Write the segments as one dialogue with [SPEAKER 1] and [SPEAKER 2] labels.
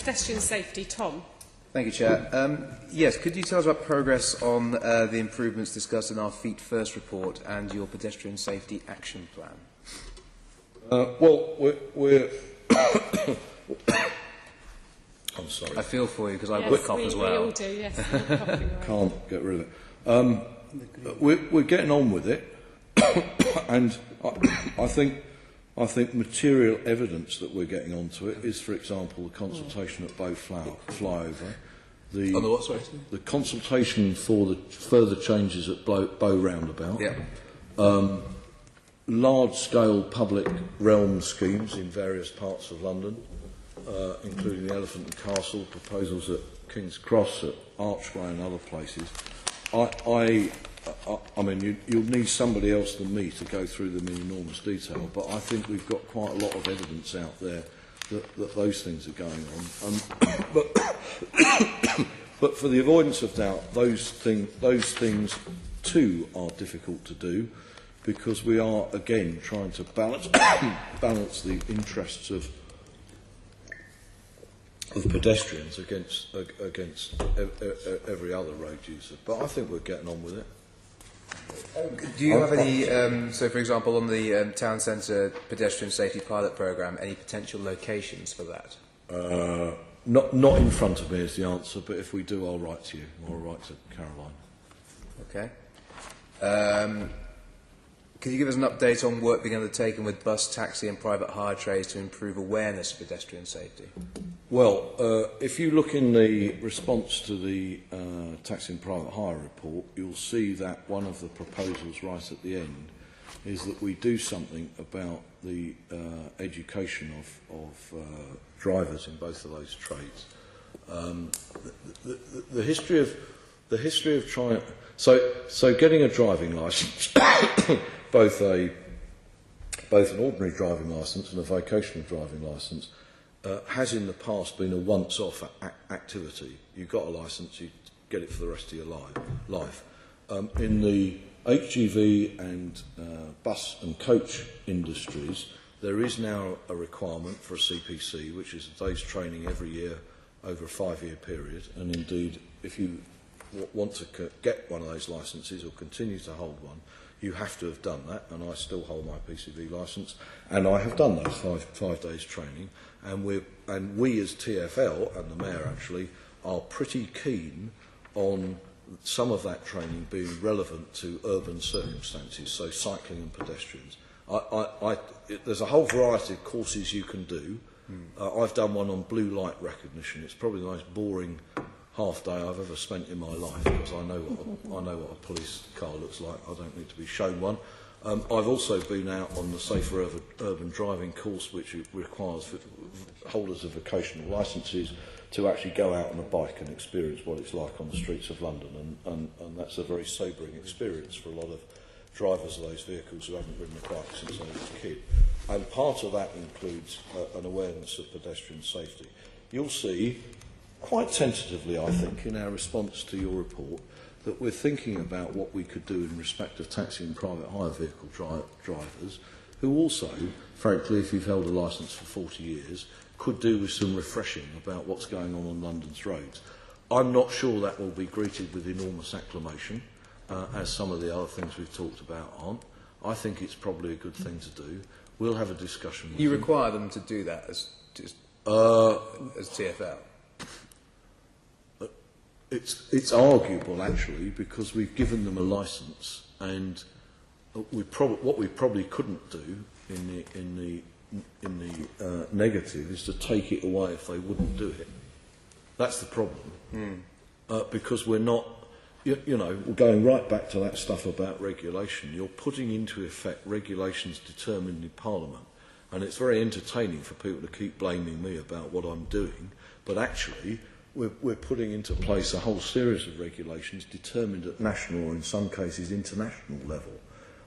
[SPEAKER 1] Pedestrian safety, Tom.
[SPEAKER 2] Thank you, Chair. Yes, could you tell us about progress on the improvements discussed in our Feet First report and your pedestrian safety action plan?
[SPEAKER 3] Well, we're I'm sorry.
[SPEAKER 2] I feel for you because I've
[SPEAKER 1] Yes,
[SPEAKER 2] got a cough as well.
[SPEAKER 1] We all do, yes.
[SPEAKER 3] Can't get rid of it. We're getting on with it, and I think material evidence that we're getting onto it is, for example, the consultation at Bow Flyover.
[SPEAKER 2] On the what, sorry?
[SPEAKER 3] The consultation for the further changes at Bow Roundabout.
[SPEAKER 2] Yeah.
[SPEAKER 3] Large-scale public realm schemes in various parts of London, including the Elephant and Castle, proposals at King's Cross, at Archway and other places. I mean, you'll need somebody else than me to go through them in enormous detail, but I think we've got quite a lot of evidence out there that those things are going on. But for the avoidance of doubt, those things too are difficult to do, because we are again trying to balance the interests of pedestrians against every other road user. But I think we're getting on with it.
[SPEAKER 2] Do you have any, so for example, on the town centre pedestrian safety pilot programme, any potential locations for that?
[SPEAKER 3] Not in front of me is the answer, but if we do, I'll write to you, or I'll write to Caroline.
[SPEAKER 2] Okay. Could you give us an update on work being undertaken with bus, taxi and private hire trades to improve awareness of pedestrian safety?
[SPEAKER 3] Well, if you look in the response to the taxi and private hire report, you'll see that one of the proposals right at the end is that we do something about the education of drivers in both of those trades. The history of trying so getting a driving licence, both an ordinary driving licence and a vocational driving licence, has in the past been a once-off activity. You got a licence, you get it for the rest of your life. In the HGV and bus and coach industries, there is now a requirement for a CPC, which is a day's training every year over a 5-year period. And indeed, if you want to get one of those licences or continue to hold one, you have to have done that, and I still hold my PCV licence, and I have done those five days training, and we as TfL and the Mayor actually are pretty keen on some of that training being relevant to urban circumstances, so cycling and pedestrians. There's a whole variety of courses you can do. I've done one on blue light recognition. It's probably the most boring half day I've ever spent in my life, because I know what a police car looks like. I don't need to be shown one. I've also been out on the Safer Urban Driving course, which requires holders of vocational licences to actually go out on a bike and experience what it's like on the streets of London, and that's a very sobering experience for a lot of drivers of those vehicles who haven't ridden a bike since they were a kid. And part of that includes an awareness of pedestrian safety. You'll see, quite tentatively I think, in our response to your report, that we're thinking about what we could do in respect of taxi and private hire vehicle drivers, who also, frankly, if you've held a licence for 40 years, could do with some refreshing about what's going on London's roads. I'm not sure that will be greeted with enormous acclamation, as some of the other things we've talked about aren't. I think it's probably a good thing to do. We'll have a discussion with
[SPEAKER 2] You
[SPEAKER 3] them.
[SPEAKER 2] require them to do that as TfL?
[SPEAKER 3] It's arguable, actually, because we've given them a licence, and what we probably couldn't do in the negative is to take it away if they wouldn't do it. That's the problem, because we're not, you know, going right back to that stuff about regulation. You're putting into effect regulations determined in Parliament, and it's very entertaining for people to keep blaming me about what I'm doing, but actually we're putting into place a whole series of regulations determined at national or in some cases international level.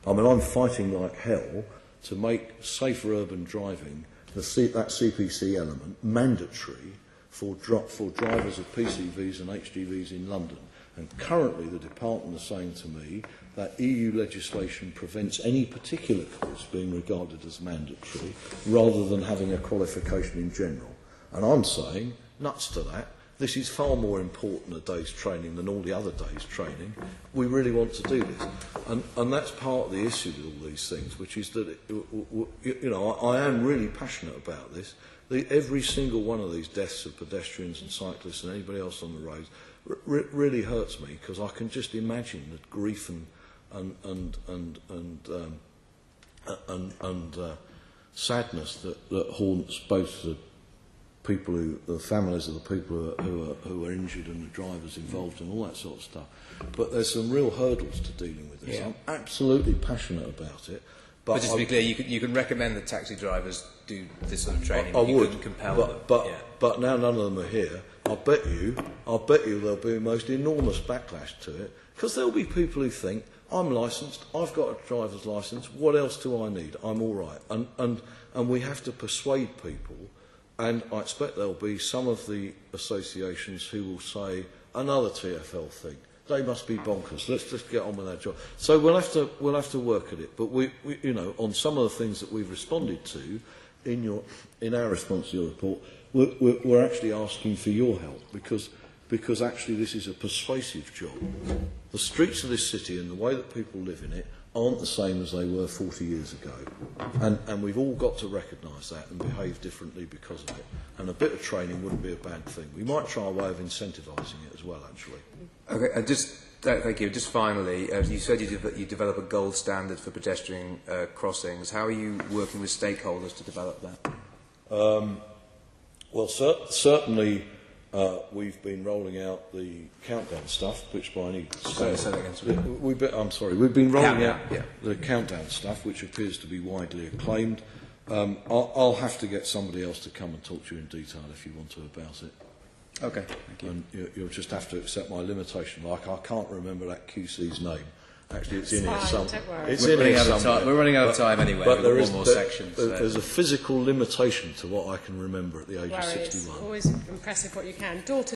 [SPEAKER 3] I mean, I'm fighting like hell to make safer urban driving, that CPC element, mandatory for drivers of PCVs and HGVs in London. And currently the department is saying to me that EU legislation prevents any particular course being regarded as mandatory rather than having a qualification in general. And I'm saying, nuts to that. This is far more important a day's training than all the other days' training. We really want to do this. And that's part of the issue with all these things, which is that, I am really passionate about this. Every single one of these deaths of pedestrians and cyclists and anybody else on the roads really hurts me, because I can just imagine the grief and sadness that haunts both the families of the people who are injured and the drivers involved and all that sort of stuff. But there's some real hurdles to dealing with this. Yeah. I'm absolutely passionate about it. But
[SPEAKER 2] just to be clear, you can recommend that taxi drivers do this sort of training.
[SPEAKER 3] I would
[SPEAKER 2] couldn't compel them.
[SPEAKER 3] But now none of them are here. I'll bet you there'll be a most enormous backlash to it, because there'll be people who think, I'm licensed, I've got a driver's licence, what else do I need? I'm all right. And we have to persuade people. And I expect there'll be some of the associations who will say, another TfL thing, they must be bonkers, let's just get on with our job. So we'll have to work at it. But we on some of the things that we've responded to in our response to your report, we're actually asking for your help, because actually this is a persuasive job. The streets of this city and the way that people live in it aren't the same as they were 40 years ago. And we've all got to recognise that and behave differently because of it. And a bit of training wouldn't be a bad thing. We might try a way of incentivising it as well, actually.
[SPEAKER 2] Okay, thank you. Just finally, you said you develop a gold standard for pedestrian crossings. How are you working with stakeholders to develop that?
[SPEAKER 3] Well, certainly we've been rolling out the countdown stuff, which by any we've been rolling out the countdown stuff, which appears to be widely acclaimed. I'll have to get somebody else to come and talk to you in detail if you want to about it.
[SPEAKER 2] Okay, thank you.
[SPEAKER 3] And you'll just have to accept my limitation. Like, I can't remember that QC's name. Actually, it's in here somewhere.
[SPEAKER 2] We're running out of time anyway.
[SPEAKER 3] But there is
[SPEAKER 2] one more section.
[SPEAKER 3] There's a physical limitation to what I can remember at the age of 61.
[SPEAKER 1] It's always impressive what you can.